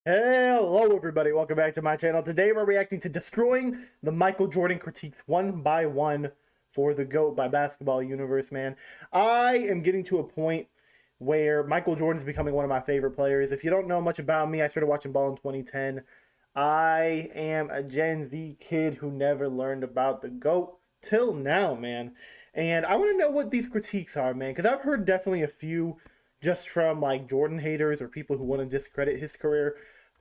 Hello everybody, welcome back to my channel. Today we're reacting to Destroying the Michael Jordan Critiques one by one for the GOAT by Basketball Universe, man. I am getting to a point where Michael Jordan is becoming one of my favorite players. If you don't know much about me, I started watching ball in 2010. I am a Gen Z kid who never learned about the GOAT till now, man. And I want to know what these critiques are, man, because I've heard definitely a few just from like Jordan haters or people who want to discredit his career.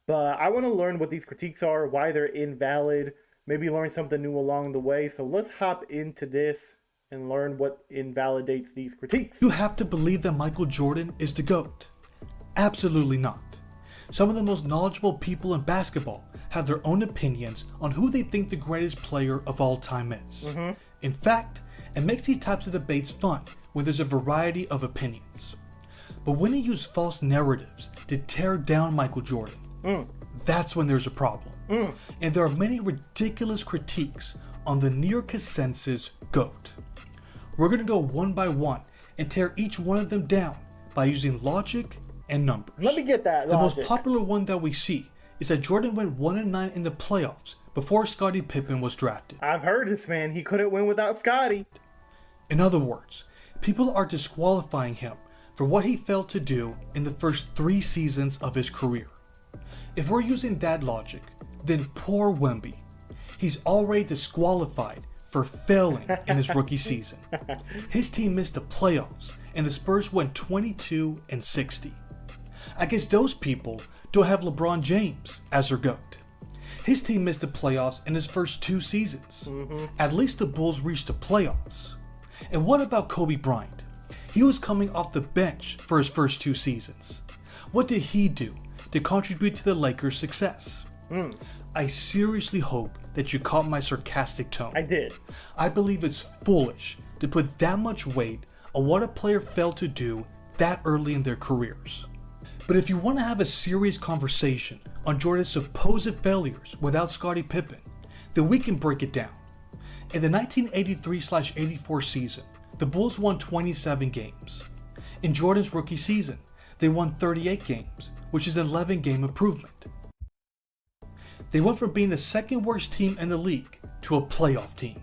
But I want to learn what these critiques are, why they're invalid, maybe learn something new along the way. So let's hop into this and learn what invalidates these critiques. You have to believe that Michael Jordan is the GOAT. Absolutely not. Some of the most knowledgeable people in basketball have their own opinions on who they think the greatest player of all time is. In fact, it makes these types of debates fun when there's a variety of opinions. But when you use false narratives to tear down Michael Jordan, that's when there's a problem. And there are many ridiculous critiques on the near consensus GOAT. We're going to go one by one and tear each one of them down by using logic and numbers. Let me get that The logic. most popular one that we see is that Jordan went 1-9 in the playoffs before Scottie Pippen was drafted. I've heard this, man. He couldn't win without Scottie. In other words, people are disqualifying him for what he failed to do in the first 3 seasons of his career. If we're using that logic, then poor Wemby. He's already disqualified for failing in his rookie season. His team missed the playoffs and the Spurs went 22-60. I guess those people don't have LeBron James as their GOAT. His team missed the playoffs in his first 2 seasons. At least the Bulls reached the playoffs. And what about Kobe Bryant? He was coming off the bench for his first 2 seasons. What did he do to contribute to the Lakers' success? I seriously hope that you caught my sarcastic tone. I did. I believe it's foolish to put that much weight on what a player failed to do that early in their careers. But if you want to have a serious conversation on Jordan's supposed failures without Scottie Pippen, then we can break it down. In the 1983-84 season, the Bulls won 27 games. In Jordan's rookie season, they won 38 games, which is an 11-game improvement. They went from being the second worst team in the league to a playoff team.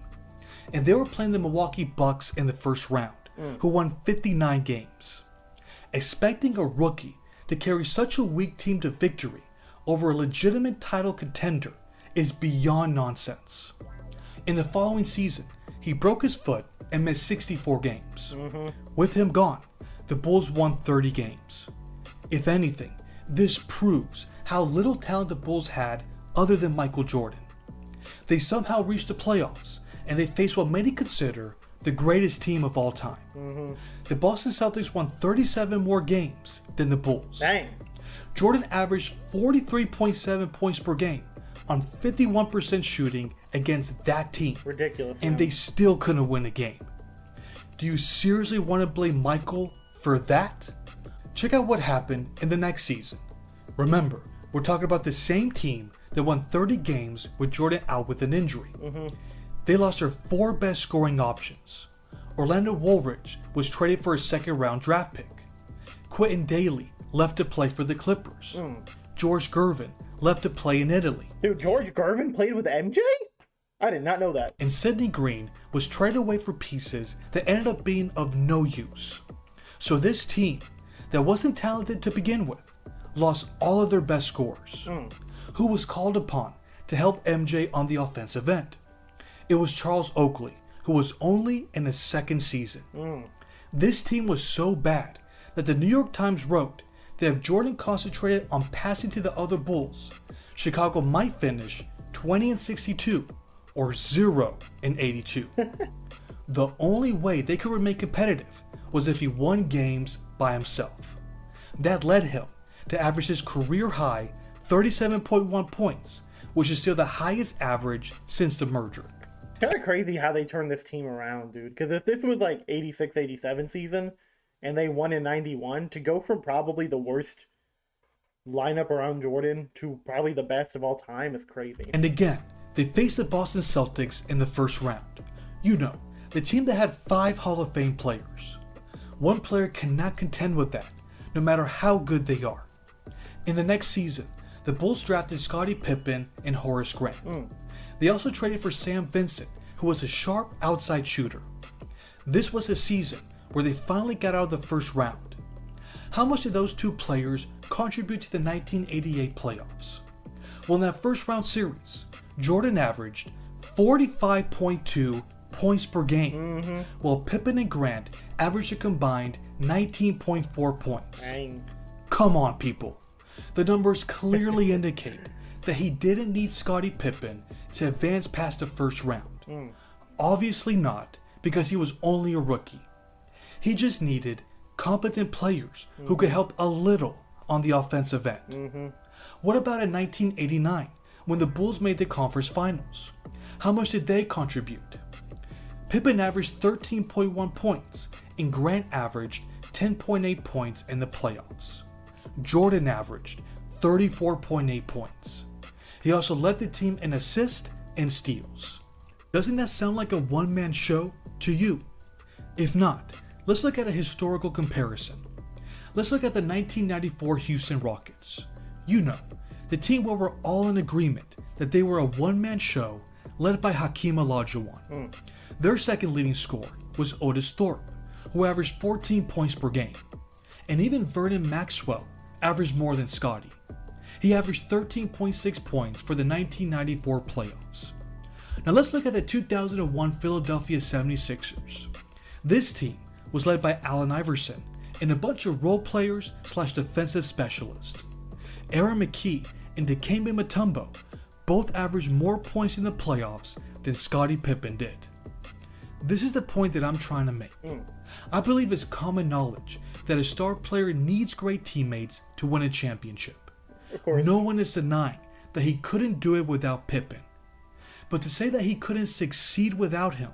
And they were playing the Milwaukee Bucks in the first round, who won 59 games. Expecting a rookie to carry such a weak team to victory over a legitimate title contender is beyond nonsense. In the following season, he broke his foot and missed 64 games. With him gone, the Bulls won 30 games. If anything, this proves how little talent the Bulls had other than Michael Jordan. They somehow reached the playoffs, and they faced what many consider the greatest team of all time. The Boston Celtics won 37 more games than the Bulls. Dang. Jordan averaged 43.7 points per game on 51% shooting against that team. Ridiculous. And man. they still couldn't win a game. Do you seriously want to blame Michael for that? Check out what happened in the next season. Remember, we're talking about the same team that won 30 games with Jordan out with an injury. They lost their 4 best scoring options. Orlando Woolridge was traded for a second-round draft pick. Quentin Daly left to play for the Clippers. George Gervin left to play in Italy. Dude, George Gervin played with MJ? I did not know that. And Sidney Green was traded away for pieces that ended up being of no use. So this team, that wasn't talented to begin with, lost all of their best scorers. Who was called upon to help MJ on the offensive end? It was Charles Oakley, who was only in his 2nd season. This team was so bad that the New York Times wrote that if Jordan concentrated on passing to the other Bulls, Chicago might finish 20-62 or 0-82. The only way they could remain competitive was if he won games by himself. That led him to average his career high 37.1 points, which is still the highest average since the merger. Kind of crazy how they turned this team around, dude. Because if this was like 86-87 season and they won in 91, to go from probably the worst lineup around Jordan to probably the best of all time is crazy. And again, they faced the Boston Celtics in the first round. You know, the team that had 5 Hall of Fame players. One player cannot contend with that, no matter how good they are. In the next season, the Bulls drafted Scottie Pippen and Horace Grant. They also traded for Sam Vincent, who was a sharp outside shooter. This was a season where they finally got out of the first round. How much did those two players contribute to the 1988 playoffs? Well, in that first round series, Jordan averaged 45.2 points per game, while Pippen and Grant averaged a combined 19.4 points. Dang. Come on, people. The numbers clearly indicate that he didn't need Scottie Pippen to advance past the first round. Obviously not, because he was only a rookie. He just needed competent players who could help a little on the offensive end. What about in 1989, when the Bulls made the conference finals? How much did they contribute? Pippen averaged 13.1 points, and Grant averaged 10.8 points in the playoffs. Jordan averaged 34.8 points. He also led the team in assists and steals. Doesn't that sound like a one-man show to you? If not, let's look at a historical comparison. Let's look at the 1994 Houston Rockets. You know, the team where we're all in agreement that they were a one-man show led by Hakeem Olajuwon. Their second leading scorer was Otis Thorpe, who averaged 14 points per game. And even Vernon Maxwell averaged more than Scottie. He averaged 13.6 points for the 1994 playoffs. Now let's look at the 2001 Philadelphia 76ers. This team was led by Allen Iverson and a bunch of role players / defensive specialists. Aaron McKie and Dikembe Mutombo both averaged more points in the playoffs than Scottie Pippen did. This is the point that I'm trying to make. I believe it's common knowledge that a star player needs great teammates to win a championship. Of course. No one is denying that he couldn't do it without Pippen. But to say that he couldn't succeed without him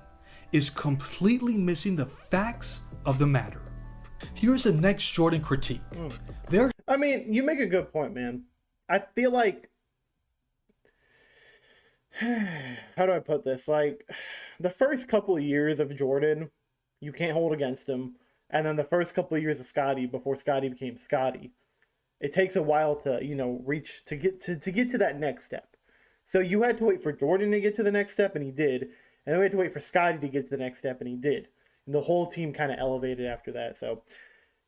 is completely missing the facts of the matter. Here's the next Jordan critique. I mean, you make a good point, man. I feel like, how do I put this? Like, the first couple of years of Jordan, you can't hold against him. And then the first couple of years of Scottie, before Scottie became Scottie, it takes a while to, reach, to get to that next step. So you had to wait for Jordan to get to the next step, and he did. And then we had to wait for Scottie to get to the next step, and he did. And the whole team kind of elevated after that. So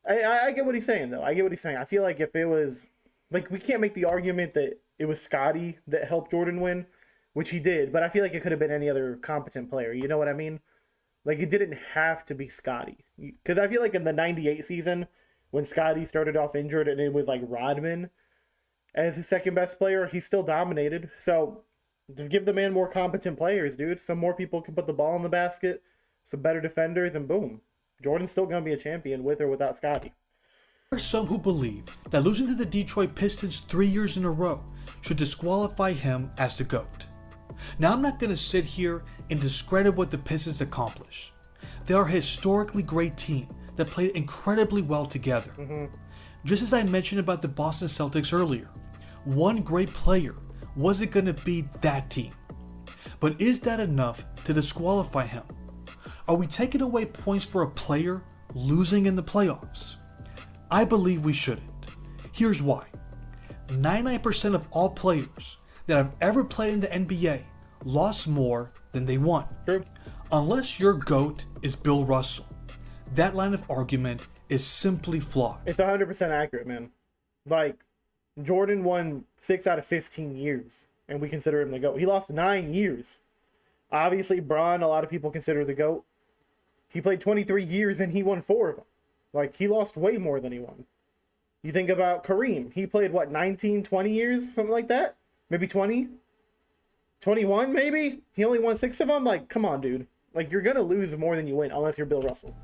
I get what he's saying, though. I get what he's saying. I feel like if it was, like, we can't make the argument that it was Scottie that helped Jordan win, which he did. But I feel like it could have been any other competent player. You know what I mean? Like, it didn't have to be Scottie. Because I feel like in the 98 season, when Scottie started off injured and it was like Rodman as his second best player, he still dominated. So just give the man more competent players, dude. Some more people can put the ball in the basket, some better defenders, and boom. Jordan's still going to be a champion with or without Scottie. There are some who believe that losing to the Detroit Pistons 3 years in a row should disqualify him as the GOAT. Now, I'm not going to sit here and discredit what the Pistons accomplished. They are a historically great team that played incredibly well together. Just as I mentioned about the Boston Celtics earlier, one great player wasn't going to be that team. But is that enough to disqualify him? Are we taking away points for a player losing in the playoffs? I believe we shouldn't. Here's why. 99% of all players that have ever played in the NBA lost more than they won. True. Unless your GOAT is Bill Russell, that line of argument is simply flawed. It's 100% accurate, man. Like, Jordan won 6 out of 15 years, and we consider him the GOAT. He lost 9 years. Obviously, Bron, a lot of people consider the GOAT. He played 23 years, and he won 4 of them. Like, he lost way more than he won. You think about Kareem. He played, 19, 20 years? Something like that? Maybe 20? 21, maybe? He only won 6 of them? Like, come on, dude. Like, you're going to lose more than you win, unless you're Bill Russell.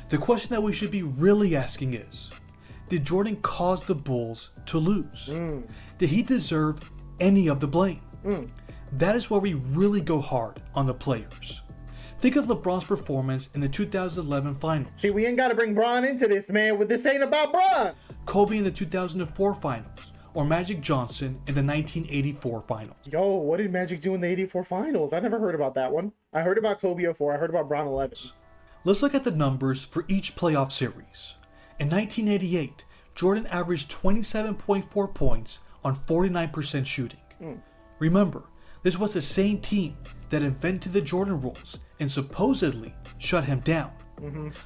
The question that we should be really asking is, did Jordan cause the Bulls to lose? Did he deserve any of the blame? That is where we really go hard on the players. Think of LeBron's performance in the 2011 finals. See, we ain't got to bring Bron into this, man. This ain't about Bron. Kobe in the 2004 finals, or Magic Johnson in the 1984 finals. Yo, what did Magic do in the 84 finals? I never heard about that one. I heard about Kobe 04. I heard about Bron 11. Let's look at the numbers for each playoff series. In 1988, Jordan averaged 27.4 points on 49% shooting. Remember, this was the same team that invented the Jordan rules and supposedly shut him down.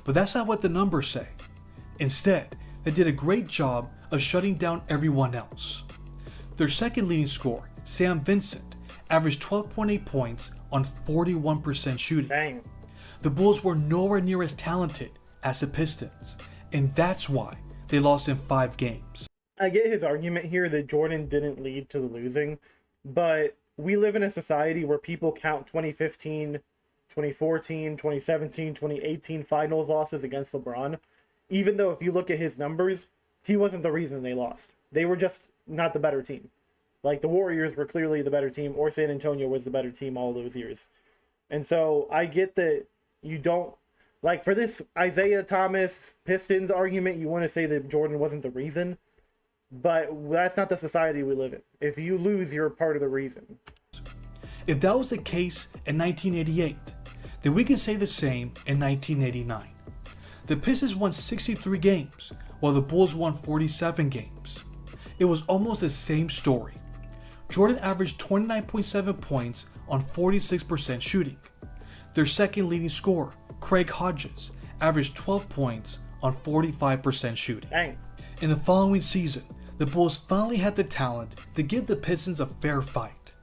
But that's not what the numbers say. Instead, they did a great job of shutting down everyone else. Their second leading scorer, Sam Vincent, averaged 12.8 points on 41% shooting. Dang. The Bulls were nowhere near as talented as the Pistons, and that's why they lost in 5 games. I get his argument here that Jordan didn't lead to the losing, but we live in a society where people count 2015, 2014, 2017, 2018 finals losses against LeBron, even though if you look at his numbers, he wasn't the reason they lost. They were just not the better team. Like, the Warriors were clearly the better team, or San Antonio was the better team all those years. And so I get that you don't, like, for this Isaiah Thomas Pistons argument, you want to say that Jordan wasn't the reason, but that's not the society we live in. If you lose, you're a part of the reason. If that was the case in 1988, then we can say the same in 1989. The Pistons won 63 games, while the Bulls won 47 games. It was almost the same story. Jordan averaged 29.7 points on 46% shooting. Their second leading scorer, Craig Hodges, averaged 12 points on 45% shooting. Dang. In the following season, the Bulls finally had the talent to give the Pistons a fair fight.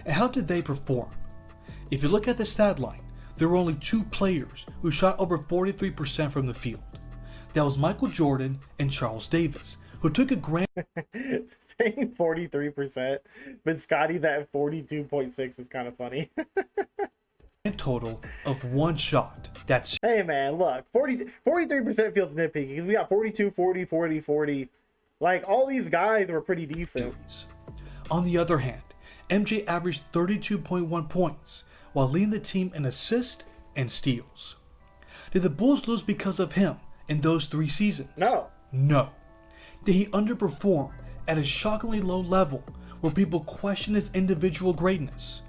And how did they perform? If you look at the stat line, there were only 2 players who shot over 43% from the field. That was Michael Jordan and Charles Davis, who took a grand Saying 43%, but Scotty's at 42.6 is kind of funny. total of 1 shot. That's Hey man, look, 43% feels nitpicky because we got 42, 40, 40, 40. Like, all these guys were pretty decent. series. On the other hand, MJ averaged 32.1 points, while leading the team in assists and steals. Did the Bulls lose because of him in those 3 seasons? No. No. Did he underperform at a shockingly low level where people question his individual greatness?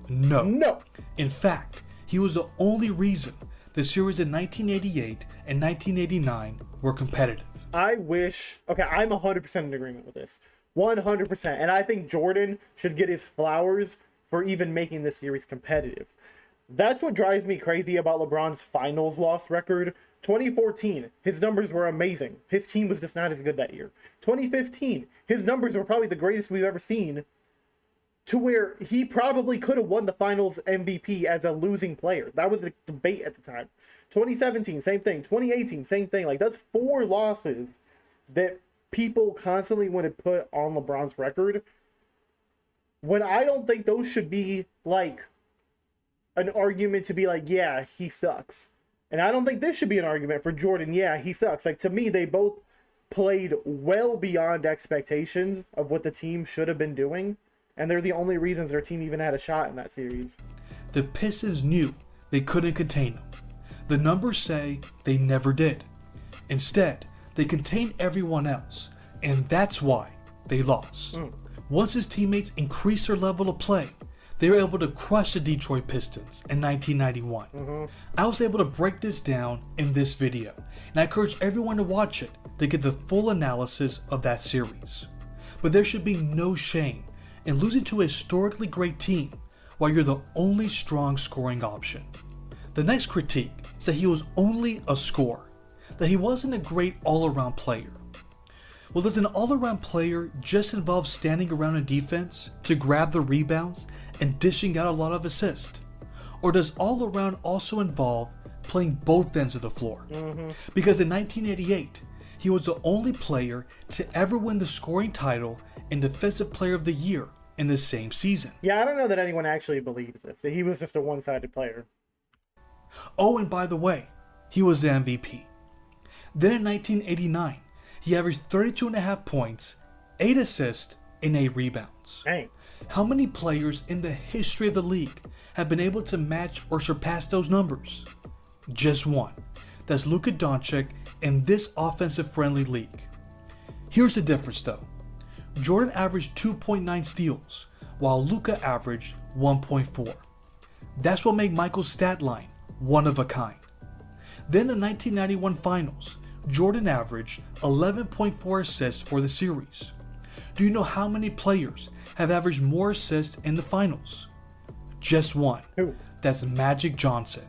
No. No. In fact, he was the only reason the series in 1988 and 1989 were competitive. I wish, okay, I'm 100% in agreement with this. 100%. And I think Jordan should get his flowers for even making this series competitive. That's what drives me crazy about LeBron's finals loss record. 2014, his numbers were amazing. His team was just not as good that year. 2015, his numbers were probably the greatest we've ever seen, to where he probably could have won the finals MVP as a losing player. That was the debate at the time. 2017, same thing. 2018, same thing. Like, that's 4 losses that people constantly want to put on LeBron's record, when I don't think those should be, like, an argument to be like, yeah, he sucks. And I don't think this should be an argument for Jordan, yeah, he sucks. Like, to me, they both played well beyond expectations of what the team should have been doing, and they're the only reasons their team even had a shot in that series. The Pistons knew they couldn't contain him. The numbers say they never did. Instead, they contained everyone else, and that's why they lost. Once his teammates increased their level of play, they were able to crush the Detroit Pistons in 1991. I was able to break this down in this video, and I encourage everyone to watch it to get the full analysis of that series. But there should be no shame in losing to a historically great team while you're the only strong scoring option. The next critique is that he was only a scorer, that he wasn't a great all-around player. Well, does an all-around player just involve standing around in defense to grab the rebounds and dishing out a lot of assists? Or does all-around also involve playing both ends of the floor? Because in 1988, he was the only player to ever win the scoring title and Defensive Player of the Year in the same season. Yeah, I don't know that anyone actually believes this, that he was just a one-sided player. Oh, and by the way, he was the MVP. Then in 1989, he averaged 32.5 points, 8 assists, and 8 rebounds. Dang. How many players in the history of the league have been able to match or surpass those numbers? Just one. That's Luka Doncic in this offensive-friendly league. Here's the difference though. Jordan averaged 2.9 steals, while Luka averaged 1.4. That's what made Michael's stat line one of a kind. Then the 1991 finals, Jordan averaged 11.4 assists for the series. Do you know how many players have averaged more assists in the finals? Just one. Who? That's Magic Johnson.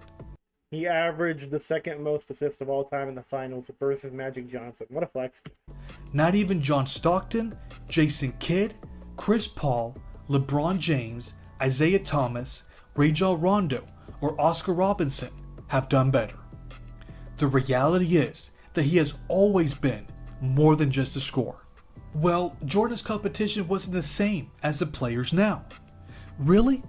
He averaged the second most assists of all time in the finals versus Magic Johnson. What a flex. Not even John Stockton, Jason Kidd, Chris Paul, LeBron James, Isaiah Thomas, Rajon Rondo, or Oscar Robinson have done better. The reality is that he has always been more than just a scorer. Well, Jordan's competition wasn't the same as the players now. Really?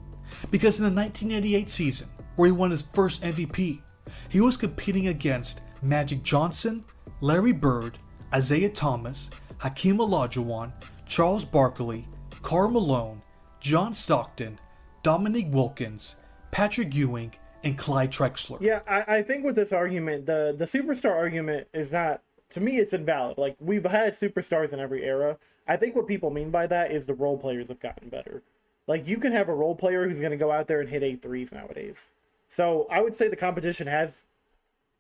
Because in the 1988 season, where he won his first MVP, he was competing against Magic Johnson, Larry Bird, Isaiah Thomas, Hakeem Olajuwon, Charles Barkley, Karl Malone, John Stockton, Dominique Wilkins, Patrick Ewing, and Clyde Drexler. Yeah, I think with this argument, the superstar argument is not, to me, it's invalid. Like, we've had superstars in every era. I think what people mean by that is the role players have gotten better. Like, you can have a role player who's going to go out there and hit 8 threes nowadays. So I would say the competition has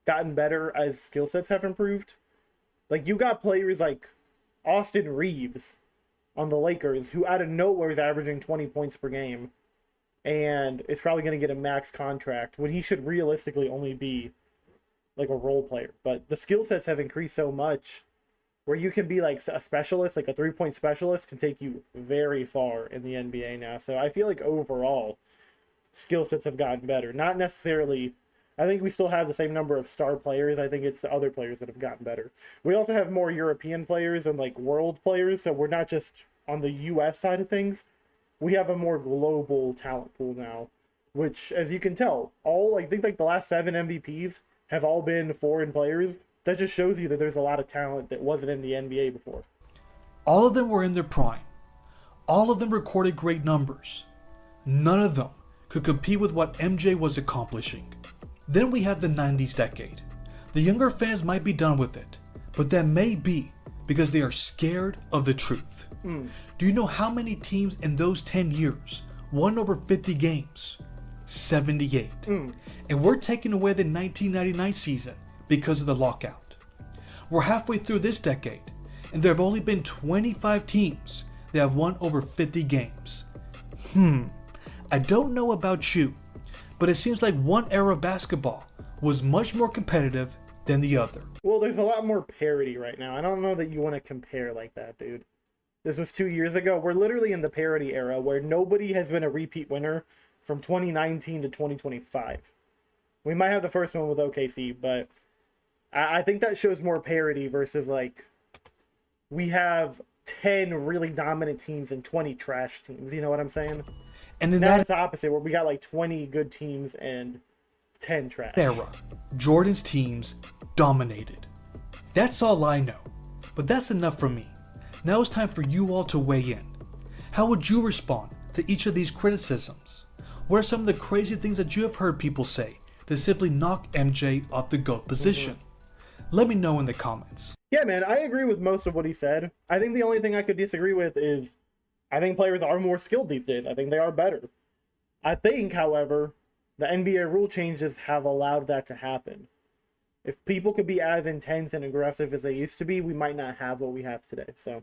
gotten better as skill sets have improved. Like, you got players like Austin Reeves on the Lakers, who out of nowhere is averaging 20 points per game and is probably going to get a max contract when he should realistically only be like a role player. But the skill sets have increased so much where you can be like a specialist, like a 3-point specialist can take you very far in the NBA now. So I feel like overall skill sets have gotten better. Not necessarily, I think we still have the same number of star players. I think it's the other players that have gotten better. We also have more European players and like world players. So we're not just on the US side of things. We have a more global talent pool now, which, as you can tell, I think like the last 7 MVPs have all been foreign players. That just shows you that there's a lot of talent that wasn't in the NBA before. All of them were in their prime. All of them recorded great numbers. None of them could compete with what MJ was accomplishing. Then we have the 90s decade. The younger fans might be done with it, but that may be because they are scared of the truth. Do you know how many teams in those 10 years won over 50 games? 78. And we're taking away the 1999 season because of the lockout. We're halfway through this decade, and there have only been 25 teams that have won over 50 games. I don't know about you, but it seems like one era of basketball was much more competitive than the other. Well, there's a lot more parity right now. I don't know that you want to compare like that, dude. This was 2 years ago. We're literally in the parity era where nobody has been a repeat winner from 2019 to 2025. We might have the first one with OKC, but I think that shows more parity versus like we have 10 really dominant teams and 20 trash teams. You know what I'm saying? And in Now that it's the opposite where we got like 20 good teams and 10 trash. era, Jordan's teams dominated. That's all I know, but that's enough for me. Now it's time for you all to weigh in. How would you respond to each of these criticisms? What are some of the crazy things that you have heard people say that simply knock MJ off the GOAT position? Let me know in the comments. Yeah, man, I agree with most of what he said. I think the only thing I could disagree with is I think players are more skilled these days. I think they are better. I think, however, the NBA rule changes have allowed that to happen. If people could be as intense and aggressive as they used to be, we might not have what we have today. So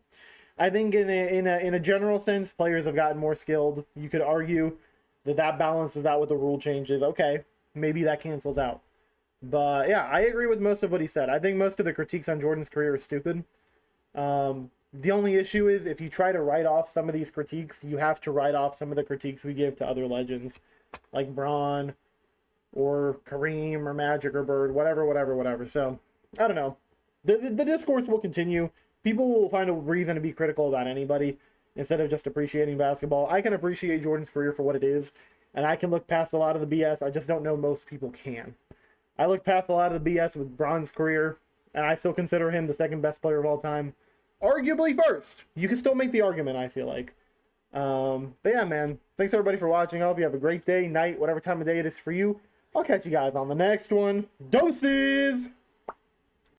I think in a general sense, players have gotten more skilled. You could argue that balances out with the rule changes. Okay, maybe that cancels out. But yeah, I agree with most of what he said. I think most of the critiques on Jordan's career are stupid. The only issue is if you try to write off some of these critiques, you have to write off some of the critiques we give to other legends like Bron or Kareem or Magic or Bird, whatever. So I don't know. The discourse will continue. People will find a reason to be critical about anybody instead of just appreciating basketball. I can appreciate Jordan's career for what it is, and I can look past a lot of the BS. I just don't know most people can. I look past a lot of the BS with Bron's career, and I still consider him the second best player of all time. Arguably first. You can still make the argument, I feel like. But yeah, man. Thanks everybody for watching. I hope you have a great day, night, whatever time of day it is for you. I'll catch you guys on the next one. Doses!